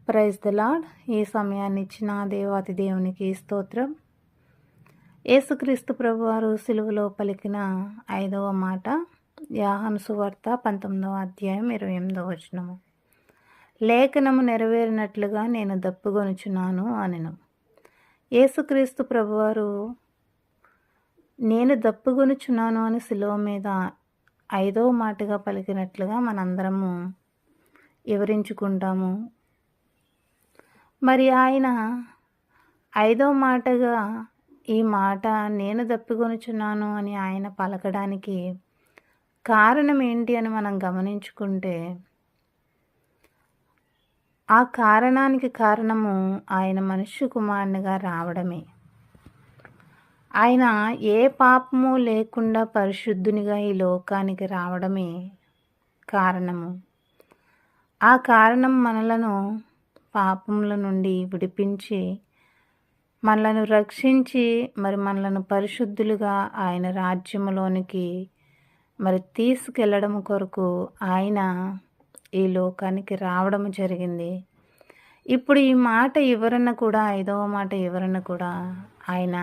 Praise the lord. ఈ సమయాన్ని ఇచ్చిన దేవాతి దేవునికి స్తోత్రం. యేసుక్రీస్తు ప్రభువారు సిలువలో పలికిన 5వ మాట, యోహాను సువార్త 19వ అధ్యాయం 28వ వచనము. లేఖనము నెరవేరినట్లుగా నేను దప్పుకొనుచున్నాను అనెను. యేసుక్రీస్తు ప్రభువారు నేను దప్పుకొనుచున్నాను అని సిలువ మీద 5వ మాటగా పలికినట్లుగా మనందరము వివరించుకుంటాము. మరి ఆయన 5వ మాటగా ఈ మాట నేను దప్పికొనుచున్నాను అని ఆయన పలకడానికి కారణం ఏంటి అని మనం గమనించుకుంటే, ఆ కారణానికి కారణము ఆయన మనుష్య కుమారునిగా రావడమే. ఆయన ఏ పాపము లేకుండా పరిశుద్ధునిగా ఈ లోకానికి రావడమే కారణము. ఆ కారణం మనలను పాపముల నుండి విడిపించి, మనలను రక్షించి, మరి మనలను పరిశుద్ధులుగా ఆయన రాజ్యములోనికి మరి తీసుకెళ్ళడం కొరకు ఆయన ఈ లోకానికి రావడం జరిగింది. ఇప్పుడు ఈ మాట వివరణ కూడా 5వ మాట వివరణ కూడా ఆయన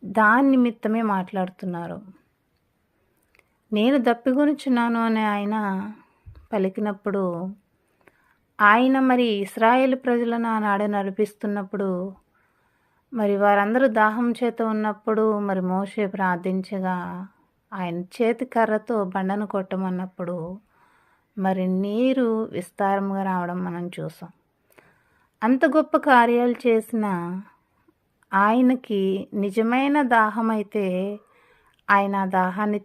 దాని నిమిత్తమే మాట్లాడుతున్నారు. నేను దప్పికొనుచున్నాను అని ఆయన పలికినప్పుడు, ఆయన మరి ఇశ్రాయేలు ప్రజలను ఆనాడు నడిపిస్తున్నప్పుడు, మరి వారందరూ దాహం చేత ఉన్నప్పుడు మరి మోషే ప్రార్థించగా ఆయన చేతి కర్రతో బండను కొట్టమన్నప్పుడు మరి నీరు విస్తారంగా రావడం మనం చూసాం. అంత గొప్ప కార్యాలు చేసిన ఆయనకి నిజమైన దాహం అయితే ఆయన ఆ దాహాన్ని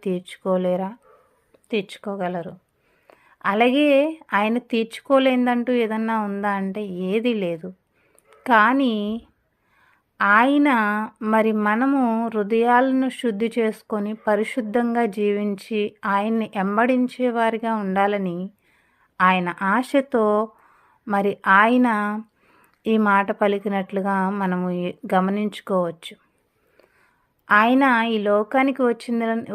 తీర్చుకోగలరు. అలాగే ఆయన తీర్చుకోలేదంటూ ఏదన్నా ఉందా అంటే ఏదీ లేదు. కానీ ఆయన మరి మనము హృదయాలను శుద్ధి చేసుకొని పరిశుద్ధంగా జీవించి ఆయన్ని వెంబడించే వారిగా ఉండాలని ఆయన ఆశతో మరి ఆయన ఈ మాట పలికినట్లుగా మనము గమనించుకోవచ్చు. ఆయన ఈ లోకానికి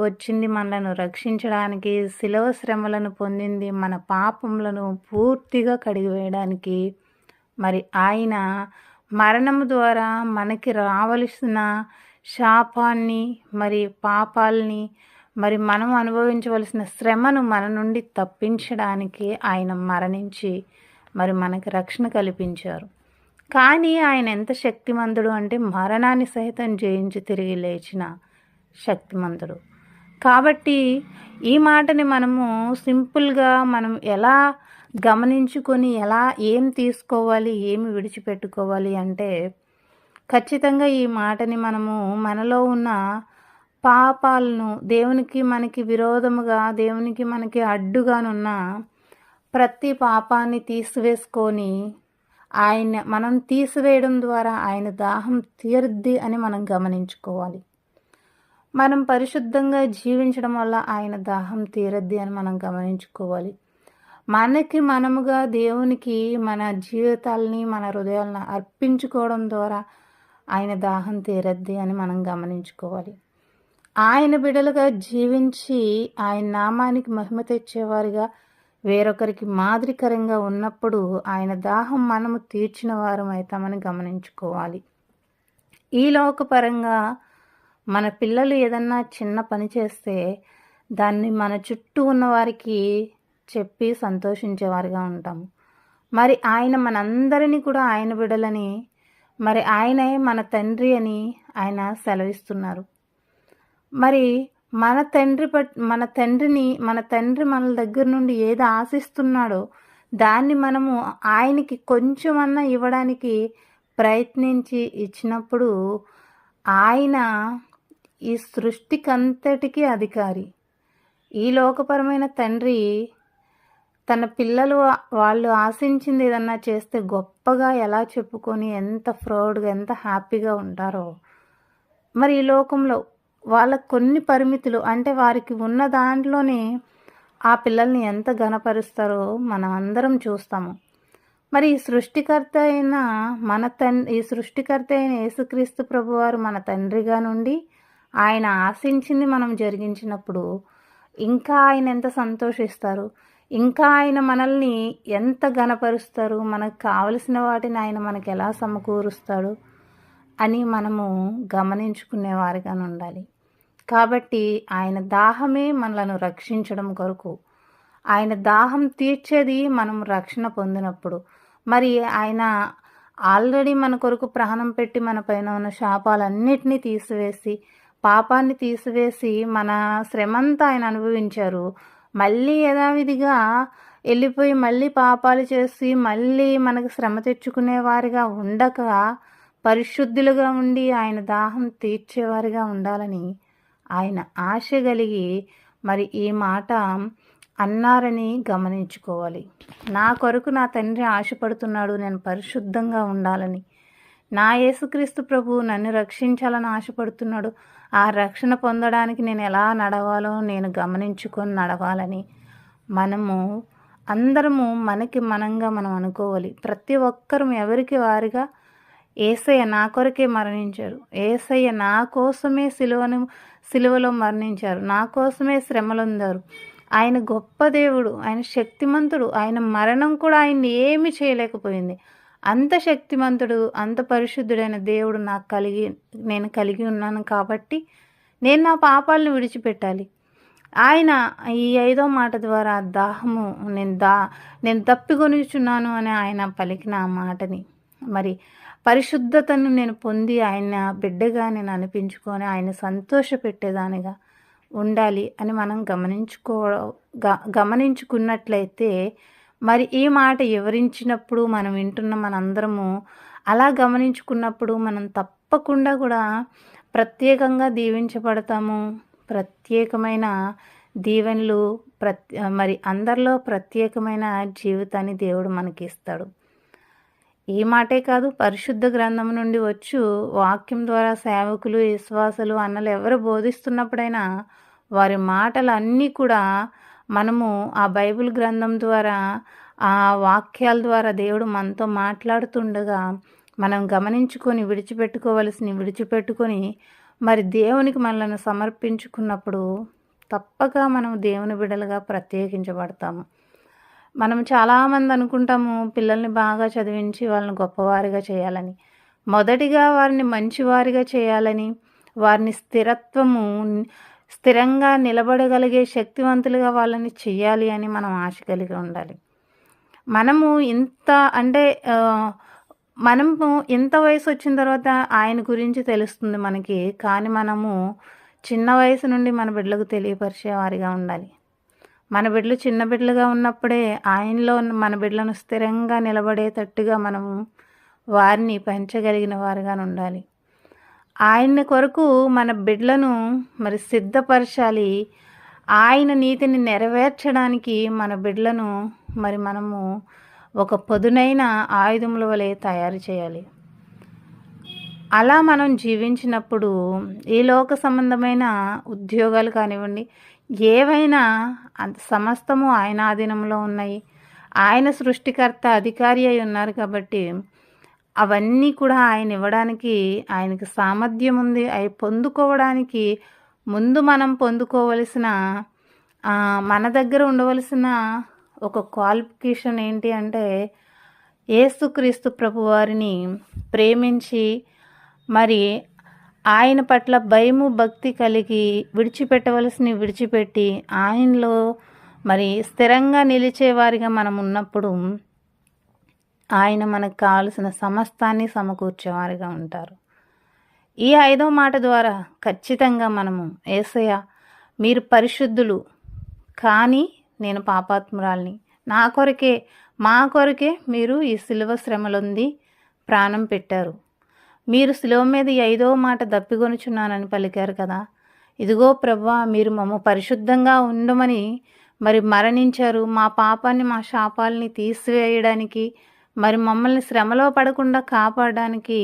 వచ్చింది మనలను రక్షించడానికి, శిలువ శ్రమలను పొందింది మన పాపములను పూర్తిగా కడిగివేయడానికి. మరి ఆయన మరణము ద్వారా మనకి రావలసిన శాపాన్ని మరి పాపాలని మరి మనం అనుభవించవలసిన శ్రమను మన నుండి తప్పించడానికి ఆయన మరణించి మరి మనకి రక్షణ కల్పించారు. కానీ ఆయన ఎంత శక్తిమంతుడు అంటే మరణాన్ని సైతం జయించి తిరిగి లేచిన శక్తిమంతుడు. కాబట్టి ఈ మాటని మనము సింపుల్గా మనం ఎలా గమనించుకొని ఏం తీసుకోవాలి, ఏమి విడిచిపెట్టుకోవాలి అంటే, ఖచ్చితంగా ఈ మాటని మనము మనలో ఉన్న పాపాలను, దేవునికి మనకి విరోధముగా, దేవునికి మనకి అడ్డుగానున్న ప్రతి పాపాన్ని తీసివేసుకొని మనం తీసివేయడం ద్వారా ఆయన దాహం తీరుద్ది అని మనం గమనించుకోవాలి. మనం పరిశుద్ధంగా జీవించడం వల్ల ఆయన దాహం తీరద్ది అని మనం గమనించుకోవాలి. మనకి మనముగా దేవునికి మన జీవితాలని, మన హృదయాలను అర్పించుకోవడం ద్వారా ఆయన దాహం తీరద్ది అని మనం గమనించుకోవాలి. ఆయన బిడ్డలుగా జీవించి ఆయన నామానికి మహిమ తెచ్చేవారిగా, వేరొకరికి మాదిరికరంగా ఉన్నప్పుడు ఆయన దాహం మనము తీర్చిన వారం అవుతామని గమనించుకోవాలి. ఈ లోకపరంగా మన పిల్లలు ఏదన్నా చిన్న పని చేస్తే దాన్ని మన చుట్టూ ఉన్న వారికి చెప్పి సంతోషించేవారిగా ఉంటాము. మరి ఆయన మనందరినీ కూడా ఆయన బిడ్డలని, మరి ఆయనే మన తండ్రి అని ఆయన సెలవిస్తున్నారు. మరి మన తండ్రి మన దగ్గర నుండి ఏది ఆశిస్తున్నాడో దాన్ని మనము ఆయనకి కొంచెమన్నా ఇవ్వడానికి ప్రయత్నించి ఇచ్చినప్పుడు ఆయన ఈ సృష్టికంతటికీ అధికారి. ఈ లోకపరమైన తండ్రి తన పిల్లలు వాళ్ళు ఆశించింది ఏదన్నా చేస్తే గొప్పగా ఎలా చెప్పుకొని ఎంత ప్రౌడ్గా, ఎంత హ్యాపీగా ఉంటారో, మరి ఈ లోకంలో వాళ్ళకు కొన్ని పరిమితులు అంటే వారికి ఉన్న దాంట్లోనే ఆ పిల్లల్ని ఎంత ఘనపరుస్తారో మనం అందరం చూస్తాము. మరి ఈ సృష్టికర్త అయిన యేసుక్రీస్తు ప్రభువారు మన తండ్రిగా నుండి ఆయన ఆశించింది మనం జరిగించినప్పుడు ఇంకా ఆయన ఎంత సంతోషిస్తారు. ఇంకా ఆయన మనల్ని ఎంత ఘనపరుస్తారు, మనకు కావలసిన వాటిని ఆయన మనకు ఎలా సమకూరుస్తాడు అని మనము గమనించుకునేవారిగా ఉండాలి. కాబట్టి ఆయన దాహమే మనలను రక్షించడం కొరకు, ఆయన దాహం తీర్చేది మనం రక్షణ పొందినప్పుడు. మరి ఆయన ఆల్రెడీ మన కొరకు ప్రాణం పెట్టి మన పైన ఉన్న శాపాలన్నిటినీ తీసివేసి, పాపాన్ని తీసివేసి మన శ్రమంతా ఆయన అనుభవించారు. మళ్ళీ యథావిధిగా వెళ్ళిపోయి మళ్ళీ పాపాలు చేసి మళ్ళీ మనకు శ్రమ తెచ్చుకునేవారిగా ఉండక, పరిశుద్ధులుగా ఉండి ఆయన దాహం తీర్చేవారిగా ఉండాలని ఆయన ఆశ కలిగి మరి ఈ మాట అన్నారని గమనించుకోవాలి. నా కొరకు నా తండ్రి ఆశపడుతున్నాడు, నేను పరిశుద్ధంగా ఉండాలని. నా యేసుక్రీస్తు ప్రభువు నన్ను రక్షించాలని ఆశపడుతున్నాడు. ఆ రక్షణ పొందడానికి నేను ఎలా నడవాలో నేను గమనించుకొని నడవాలని మనము అందరము మనకి మనంగా మనం అనుకోవాలి. ప్రతి ఒక్కరూ ఎవరికి వారిగా యేసయ్య నా కొరకే మరణించారు, యేసయ్య నా కోసమే సిలువలో మరణించారు, నా కోసమే శ్రమలొందారు. ఆయన గొప్ప దేవుడు, ఆయన శక్తిమంతుడు. ఆయన మరణం కూడా ఆయన్ని ఏమీ చేయలేకపోయింది. అంత శక్తిమంతుడు, అంత పరిశుద్ధుడైన దేవుడు నేను కలిగి ఉన్నాను కాబట్టి నేను నా పాపాలను విడిచిపెట్టాలి. ఆయన ఈ 5వ మాట ద్వారా దాహము నేను దప్పికొనిచున్నాను అని ఆయన పలికిన ఆ మాటని, మరి పరిశుద్ధతను నేను పొంది ఆయన బిడ్డగా నేను అనిపించుకొని ఆయన సంతోషపెట్టేదానిగా ఉండాలి అని మనం గమనించుకున్నట్లయితే, మరి ఈ మాట వివరించినప్పుడు మనం వింటున్న మనందరము అలా గమనించుకున్నప్పుడు మనం తప్పకుండా కూడా ప్రత్యేకంగా దీవించబడతాము. ప్రత్యేకమైన దీవెనలు మరి అందరిలో ప్రత్యేకమైన జీవితాన్ని దేవుడు మనకి ఇస్తాడు. ఈ మాటే కాదు, పరిశుద్ధ గ్రంథం నుండి వచ్చు వాక్యం ద్వారా సేవకులు, విశ్వాసులు, అన్నలు ఎవరు బోధిస్తున్నప్పుడైనా వారి మాటలన్నీ కూడా మనము ఆ బైబిల్ గ్రంథం ద్వారా, ఆ వాక్యాల ద్వారా దేవుడు మనతో మాట్లాడుతుండగా మనం గమనించుకొని విడిచిపెట్టుకొని మరి దేవునికి మనల్ని సమర్పించుకున్నప్పుడు తప్పక మనం దేవుని బిడ్డలుగా ప్రత్యేకించబడతాము. మనం చాలామంది అనుకుంటాము పిల్లల్ని బాగా చదివించి వాళ్ళని గొప్పవారిగా చేయాలని, మొదటిగా వారిని మంచివారిగా చేయాలని, వారిని స్థిరంగా నిలబడగలిగే శక్తివంతులుగా వాళ్ళని చెయ్యాలి అని మనం ఆశ కలిగి ఉండాలి. మనము ఇంత వయసు వచ్చిన తర్వాత ఆయన గురించి తెలుస్తుంది మనకి. కానీ మనము చిన్న వయసు నుండి మన బిడ్డలకు తెలియపరిచేవారిగా ఉండాలి. మన బిడ్డలు చిన్న బిడ్డలుగా ఉన్నప్పుడే ఆయనలో మన బిడ్డలను స్థిరంగా నిలబడేటట్టుగా మనము వారిని పెంచగలిగిన వారిగా ఉండాలి. ఆయన కొరకు మన బిడ్డలను మరి సిద్ధపరచాలి. ఆయన నీతిని నెరవేర్చడానికి మన బిడ్డలను మరి మనము ఒక పదునైన ఆయుధముల వలె తయారు చేయాలి. అలా మనం జీవించినప్పుడు ఈ లోక సంబంధమైన ఉద్యోగాలు కానివ్వండి, ఏవైనా సమస్తము ఆయన ఆధీనంలో ఉన్నాయి. ఆయన సృష్టికర్త, అధికారి అయి ఉన్నారు కాబట్టి అవన్నీ కూడా ఆయన ఇవ్వడానికి ఆయనకి సామర్థ్యం ఉంది. అవి పొందుకోవడానికి ముందు మనం పొందుకోవలసిన మన దగ్గర ఉండవలసిన ఒక క్వాలిఫికేషన్ ఏంటి అంటే, యేసుక్రీస్తు ప్రభువారిని ప్రేమించి మరి ఆయన పట్ల భయము భక్తి కలిగి విడిచిపెట్టవలసినవి విడిచిపెట్టి ఆయనలో మరి స్థిరంగా నిలిచేవారిగా మనం ఉన్నప్పుడు ఆయన మనకు కావలసిన సమస్తాన్ని సమకూర్చేవారిగా ఉంటారు. ఈ 5వ మాట ద్వారా ఖచ్చితంగా మనము యేసయ్య మీరు పరిశుద్ధులు, కానీ నేను పాపాత్మురాల్ని, మా కొరకే మీరు ఈ సిలువ శ్రమలొంది ప్రాణం పెట్టారు. మీరు సిలువ మీద ఈ 5వ మాట దప్పికొనుచున్నానని పలికారు కదా. ఇదిగో ప్రభువా, మీరు పరిశుద్ధంగా ఉండమని మరి మరణించారు. మా పాపాన్ని, మా శాపాలని తీసివేయడానికి, మరి మమ్మల్ని శ్రమలో పడకుండా కాపాడడానికి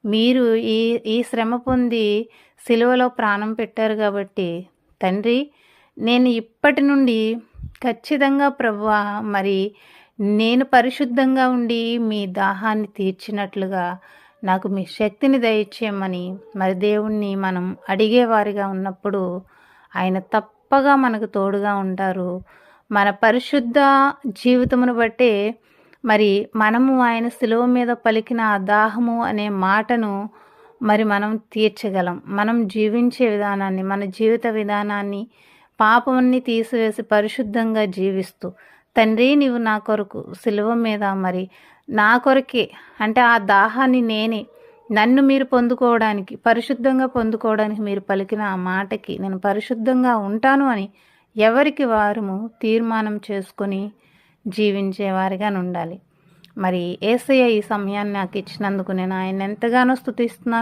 మీరు ఈ శ్రమ పొంది సిలువలో ప్రాణం పెట్టారు. కాబట్టి తండ్రి, నేను ఇప్పటి నుండి ఖచ్చితంగా ప్రభువా మరి నేను పరిశుద్ధంగా ఉండి మీ దాహాన్ని తీర్చినట్లుగా నాకు మీ శక్తిని దయచేయమని మరి దేవుణ్ణి మనం అడిగేవారిగా ఉన్నప్పుడు ఆయన తప్పగా మనకు తోడుగా ఉంటారు. మన పరిశుద్ధ జీవితమును బట్టే మరి మనము ఆయన శిలువ మీద పలికిన ఆ దాహము అనే మాటను మరి మనం తీర్చగలం. మనం జీవించే విధానాన్ని, మన జీవిత విధానాన్ని, పాపమన్నీ తీసివేసి పరిశుద్ధంగా జీవిస్తూ, తండ్రి నీవు నా కొరకు శిలువ మీద మరి నా కొరకే, అంటే ఆ దాహాన్ని నేనే, నన్ను మీరు పొందుకోవడానికి, పరిశుద్ధంగా పొందుకోవడానికి మీరు పలికిన ఆ మాటకి నేను పరిశుద్ధంగా ఉంటాను అని ఎవరికి వారము తీర్మానం చేసుకొని జీవించేవారిగా ఉండాలి. మరి యేసయ్య ఈ సమయాన్ని నాకు ఇచ్చినందుకు నేను ఆయన ఎంతగానో స్తుతిస్తున్నాను.